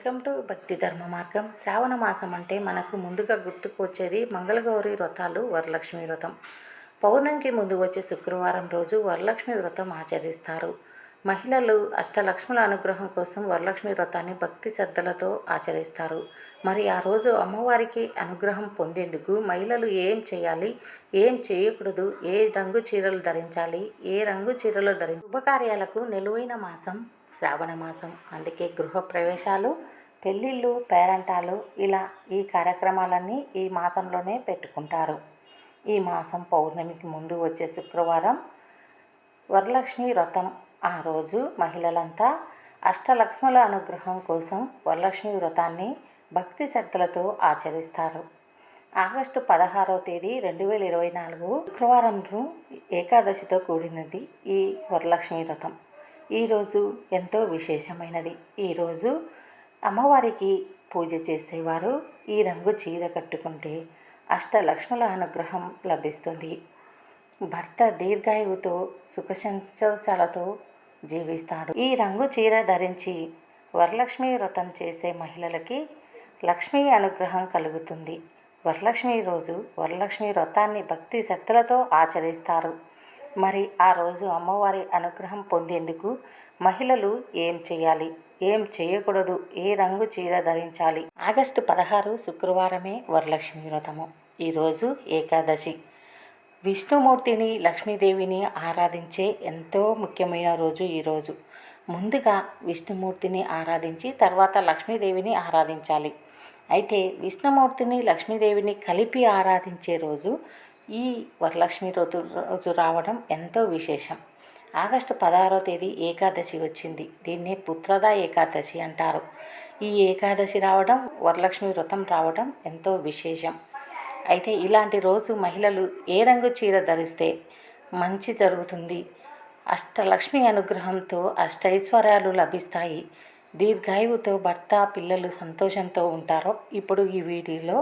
Welcome to భక్తి ధర్మ మార్గం. శ్రావణ మాసం అంటే మనకు ముందుగా గుర్తుకు వచ్చేది మంగళగౌరి వ్రతాలు, వరలక్ష్మి వ్రతం. పౌర్ణమికి ముందు వచ్చే శుక్రవారం రోజు వరలక్ష్మి వ్రతం ఆచరిస్తారు. మహిళలు అష్టలక్ష్ముల అనుగ్రహం కోసం వరలక్ష్మి వ్రతాన్ని భక్తి శ్రద్ధలతో ఆచరిస్తారు. మరి ఆ రోజు అమ్మవారికి అనుగ్రహం పొందేందుకు మహిళలు ఏం చేయాలి, ఏం చేయకూడదు, ఏ రంగు చీరలు ధరించాలి, ఏ రంగు చీరలు శుభకార్యాలకు నిలువైన మాసం శ్రావణ మాసం. అందుకే గృహప్రవేశాలు, పెళ్ళిళ్ళు, పేరంటాలు ఇలా ఈ కార్యక్రమాలన్నీ ఈ మాసంలోనే పెట్టుకుంటారు. ఈ మాసం పౌర్ణమికి ముందు వచ్చే శుక్రవారం వరలక్ష్మి వ్రతం. ఆ రోజు మహిళలంతా అష్టలక్ష్ముల అనుగ్రహం కోసం వరలక్ష్మి వ్రతాన్ని భక్తి శ్రద్ధలతో ఆచరిస్తారు. ఆగస్టు 16వ తేదీ 2024 శుక్రవారం ఏకాదశితో కూడినది ఈ వరలక్ష్మి వ్రతం. ఈరోజు ఎంతో విశేషమైనది. ఈరోజు అమ్మవారికి పూజ చేసేవారు ఈ రంగు చీర కట్టుకుంటే అష్టలక్ష్ముల అనుగ్రహం లభిస్తుంది. భర్త దీర్ఘాయువుతో సుఖ సంతోషాలతో జీవిస్తాడు. ఈ రంగు చీర ధరించి వరలక్ష్మి వ్రతం చేసే మహిళలకి లక్ష్మీ అనుగ్రహం కలుగుతుంది. వరలక్ష్మి రోజు వరలక్ష్మి వ్రతాన్ని భక్తి శ్రద్ధలతో ఆచరిస్తారు. మరి ఆ రోజు అమ్మవారి అనుగ్రహం పొందేందుకు మహిళలు ఏం చేయాలి, ఏం చేయకూడదు, ఏ రంగు చీర ధరించాలి? ఆగస్టు 16 శుక్రవారమే వరలక్ష్మి వ్రతము. ఈరోజు ఏకాదశి. విష్ణుమూర్తిని, లక్ష్మీదేవిని ఆరాధించే ఎంతో ముఖ్యమైన రోజు ఈరోజు. ముందుగా విష్ణుమూర్తిని ఆరాధించి తర్వాత లక్ష్మీదేవిని ఆరాధించాలి. అయితే విష్ణుమూర్తిని, లక్ష్మీదేవిని కలిపి ఆరాధించే రోజు ఈ వరలక్ష్మి రోజు రావడం ఎంతో విశేషం. ఆగస్టు 16వ తేదీ ఏకాదశి వచ్చింది. దీన్ని పుత్రద ఏకాదశి అంటారు. ఈ ఏకాదశి రావడం, వరలక్ష్మి వ్రతం రావడం ఎంతో విశేషం. అయితే ఇలాంటి రోజు మహిళలు ఏ రంగు చీర ధరిస్తే మంచి జరుగుతుంది, అష్టలక్ష్మి అనుగ్రహంతో అష్టైశ్వర్యాలు లభిస్తాయి, దీర్ఘాయువుతో భర్త, పిల్లలు సంతోషంతో ఉంటారో ఇప్పుడు ఈ వీడియోలో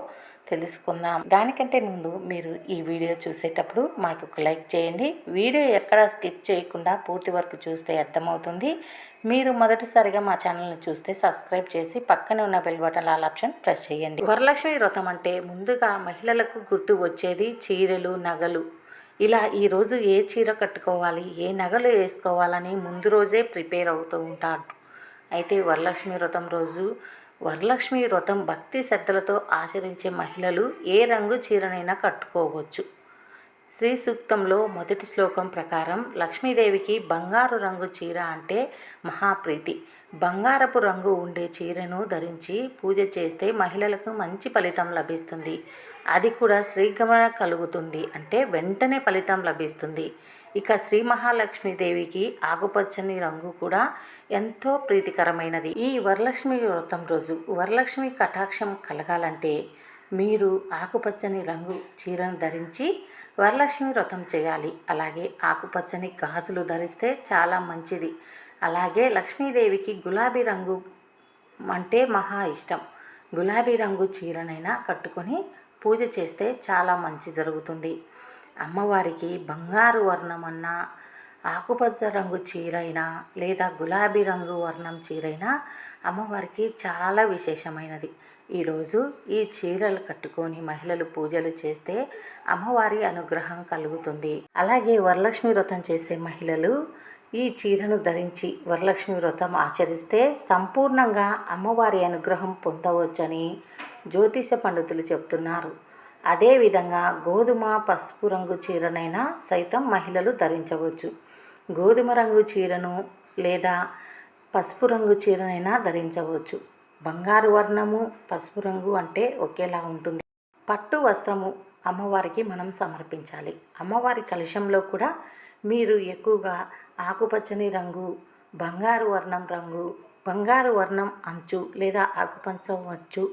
తెలుసుకుందాం. దానికంటే ముందు మీరు ఈ వీడియో చూసేటప్పుడు మాకు ఒక లైక్ చేయండి. వీడియో ఎక్కడ స్కిప్ చేయకుండా పూర్తి వరకు చూస్తే అర్థమవుతుంది. మీరు మొదటిసారిగా మా ఛానల్ని చూస్తే సబ్స్క్రైబ్ చేసి పక్కనే ఉన్న bell button all option press చేయండి. వరలక్ష్మి వ్రతం అంటే ముందుగా మహిళలకు గుర్తు వచ్చేది చీరలు, నగలు. ఇలా ఈరోజు ఏ చీర కట్టుకోవాలి, ఏ నగలు వేసుకోవాలని ముందు రోజే ప్రిపేర్ అవుతూ ఉంటారు. అయితే వరలక్ష్మి వ్రతం రోజు వరలక్ష్మి వ్రతం భక్తి శ్రద్ధలతో ఆచరించే మహిళలు ఏ రంగు చీరనైనా కట్టుకోవచ్చు. శ్రీ సూక్తంలో మొదటి శ్లోకం ప్రకారం లక్ష్మీదేవికి బంగారు రంగు చీర అంటే మహాప్రీతి. బంగారపు రంగు ఉండే చీరను ధరించి పూజ చేస్తే మహిళలకు మంచి ఫలితం లభిస్తుంది. అది కూడా శ్రీగమన కలుగుతుంది, అంటే వెంటనే ఫలితం లభిస్తుంది. ఇక శ్రీ మహాలక్ష్మీదేవికి ఆకుపచ్చని రంగు కూడా ఎంతో ప్రీతికరమైనది. ఈ వరలక్ష్మి వ్రతం రోజు వరలక్ష్మి కటాక్షం కలగాలంటే మీరు ఆకుపచ్చని రంగు చీరను ధరించి వరలక్ష్మి వ్రతం చేయాలి. అలాగే ఆకుపచ్చని గాజులు ధరిస్తే చాలా మంచిది. అలాగే లక్ష్మీదేవికి గులాబీ రంగు అంటే మహా ఇష్టం. గులాబీ రంగు చీరనైనా కట్టుకొని పూజ చేస్తే చాలా మంచి జరుగుతుంది. అమ్మవారికి బంగారు వర్ణమన్నా, ఆకుపచ్చ రంగు చీరైనా లేదా గులాబీ రంగు వర్ణం చీరైనా అమ్మవారికి చాలా విశేషమైనది. ఈరోజు ఈ చీరలు కట్టుకొని మహిళలు పూజలు చేస్తే అమ్మవారి అనుగ్రహం కలుగుతుంది. అలాగే వరలక్ష్మి వ్రతం చేసే మహిళలు ఈ చీరను ధరించి వరలక్ష్మి వ్రతం ఆచరిస్తే సంపూర్ణంగా అమ్మవారి అనుగ్రహం పొందవచ్చని జ్యోతిష పండితులు చెప్తున్నారు. అదేవిధంగా గోధుమ, పసుపు రంగు చీరనైనా సైతం మహిళలు ధరించవచ్చు. గోధుమ రంగు చీరను లేదా పసుపు రంగు చీరనైనా ధరించవచ్చు. బంగారు వర్ణము, పసుపు రంగు అంటే ఒకేలా ఉంటుంది. పట్టు వస్త్రము అమ్మవారికి మనం సమర్పించాలి. అమ్మవారి కలశంలో కూడా మీరు ఎక్కువగా ఆకుపచ్చని రంగు, బంగారు వర్ణం రంగు, బంగారు వర్ణం అంచు లేదా ఆకుపచ్చ అంచు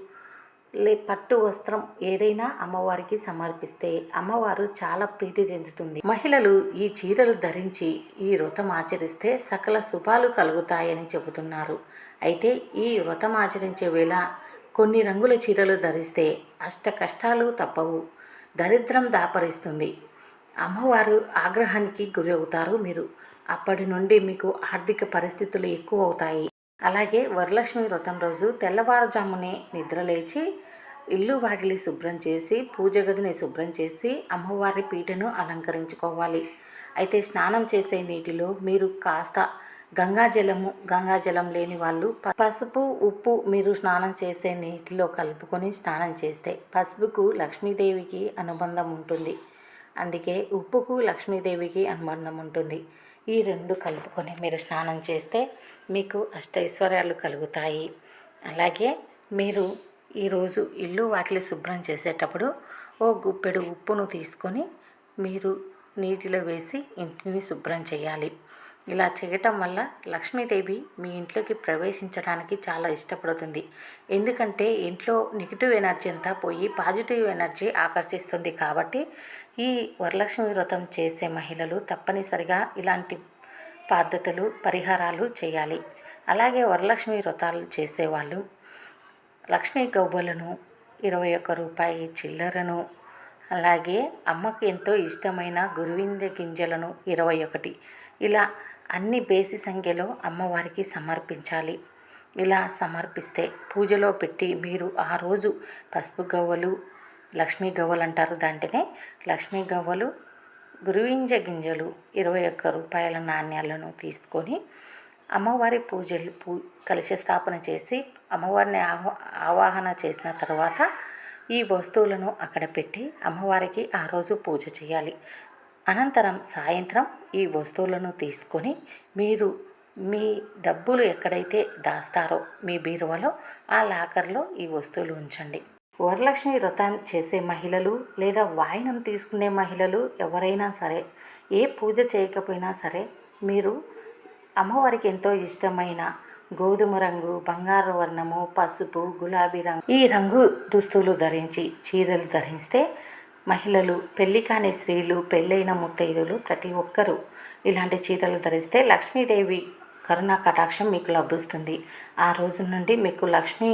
పట్టు వస్త్రం ఏదైనా అమ్మవారికి సమర్పిస్తే అమ్మవారు చాలా ప్రీతి చెందుతుంది. మహిళలు ఈ చీరలు ధరించి ఈ వ్రతం ఆచరిస్తే సకల శుభాలు కలుగుతాయని చెబుతున్నారు. అయితే ఈ వ్రతం ఆచరించే వేళ కొన్ని రంగుల చీరలు ధరిస్తే అష్ట కష్టాలు తప్పవు, దరిద్రం దాపరిస్తుంది. అమ్మవారు ఆగ్రహానికి గురి అవుతారు మీరు. అప్పటి నుండి మీకు ఆర్థిక పరిస్థితులు ఎక్కువ అవుతాయి. అలాగే వరలక్ష్మి వ్రతం రోజు తెల్లవారుజామునే నిద్రలేచి ఇల్లు వాకిలి శుభ్రం చేసి పూజ గదిని శుభ్రం చేసి అమ్మవారి పీటను అలంకరించుకోవాలి. అయితే స్నానం చేసే నీటిలో మీరు కాస్త గంగాజలం లేని వాళ్ళు పసుపు ఉప్పు మీరు స్నానం చేసే నీటిలో కలుపుకొని స్నానం చేస్తే పసుపుకు లక్ష్మీదేవికి అనుబంధం ఉంటుంది. అందుకే ఉప్పుకు లక్ష్మీదేవికి అనుబంధం ఉంటుంది. ఈ రెండు కలుపుకొని మీరు స్నానం చేస్తే మీకు అష్టైశ్వర్యాలు కలుగుతాయి. అలాగే మీరు ఈరోజు ఇల్లు వాకిలి శుభ్రం చేసేటప్పుడు ఓ గుప్పెడు ఉప్పును తీసుకొని మీరు నీటిలో వేసి ఇంటిని శుభ్రం చేయాలి. ఇలా చేయటం వల్ల లక్ష్మీదేవి మీ ఇంట్లోకి ప్రవేశించడానికి చాలా ఇష్టపడుతుంది. ఎందుకంటే ఇంట్లో నెగిటివ్ ఎనర్జీ అంతా పోయి పాజిటివ్ ఎనర్జీ ఆకర్షిస్తుంది. కాబట్టి ఈ వరలక్ష్మి వ్రతం చేసే మహిళలు తప్పనిసరిగా ఇలాంటి పద్ధతులు పరిహారాలు చేయాలి. అలాగే వరలక్ష్మి వ్రతాలు చేసేవాళ్ళు లక్ష్మీ గవ్వలను 21 రూపాయి చిల్లరను, అలాగే అమ్మకు ఎంతో ఇష్టమైన గురువింద గింజలను 21 ఇలా అన్ని బేసి సంఖ్యలో అమ్మవారికి సమర్పించాలి. ఇలా సమర్పిస్తే పూజలో పెట్టి మీరు ఆ రోజు పసుపు గవ్వలు, లక్ష్మీ గవ్వలు అంటారు, దాంట్లోనే లక్ష్మీ గవ్వలు, గురువింజ గింజలు 21 రూపాయల నాణ్యాలను తీసుకొని అమ్మవారి కలశ స్థాపన చేసి అమ్మవారిని ఆవాహన చేసిన తర్వాత ఈ వస్తువులను అక్కడ పెట్టి అమ్మవారికి ఆ రోజు పూజ చేయాలి. అనంతరం సాయంత్రం ఈ వస్తువులను తీసుకొని మీరు మీ డబ్బులు ఎక్కడైతే దాస్తారో మీ బీరువాలో ఆ లాకర్లో ఈ వస్తువులు ఉంచండి. వరలక్ష్మి వ్రతం చేసే మహిళలు లేదా వాయినం తీసుకునే మహిళలు ఎవరైనా సరే ఏ పూజ చేయకపోయినా సరే మీరు అమ్మవారికి ఎంతో ఇష్టమైన గోధుమ రంగు, బంగారు వర్ణము, పసుపు, గులాబీ రంగు ఈ రంగు దుస్తులు ధరించి చీరలు ధరిస్తే మహిళలు, పెళ్లి కాని స్త్రీలు, పెళ్ళైన ముత్తైదులు ప్రతి ఒక్కరూ ఇలాంటి చీరలు ధరిస్తే లక్ష్మీదేవి కరుణా కటాక్షం మీకు లభిస్తుంది. ఆ రోజు నుండి మీకు లక్ష్మీ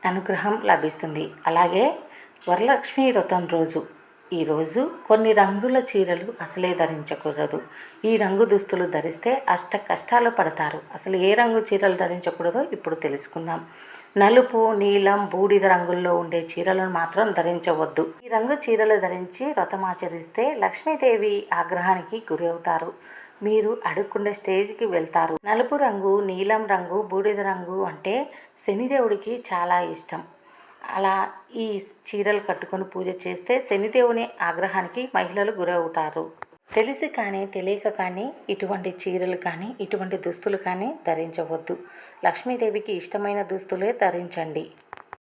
అనుగ్రహం లభిస్తుంది. అలాగే వరలక్ష్మి వ్రతం రోజు ఈరోజు కొన్ని రంగుల చీరలు అసలే ధరించకూడదు. ఈ రంగు దుస్తులు ధరిస్తే అష్ట కష్టాలు పడతారు. అసలు ఏ రంగు చీరలు ధరించకూడదో ఇప్పుడు తెలుసుకుందాం. నలుపు, నీలం, బూడిద రంగుల్లో ఉండే చీరలను మాత్రం ధరించవద్దు. ఈ రంగు చీరలు ధరించి వ్రతం ఆచరిస్తే లక్ష్మీదేవి ఆగ్రహానికి గురి అవుతారు. మీరు అడుక్కుండే స్టేజ్కి వెళ్తారు. నలుపు రంగు, నీలం రంగు, బూడిద రంగు అంటే శనిదేవుడికి చాలా ఇష్టం. అలా ఈ చీరలు కట్టుకొని పూజ చేస్తే శనిదేవుని ఆగ్రహానికి మహిళలు గురవుతారు. తెలిసి కానీ తెలియక కానీ ఇటువంటి చీరలు కానీ ఇటువంటి దుస్తులు కానీ ధరించవద్దు. లక్ష్మీదేవికి ఇష్టమైన దుస్తులే ధరించండి.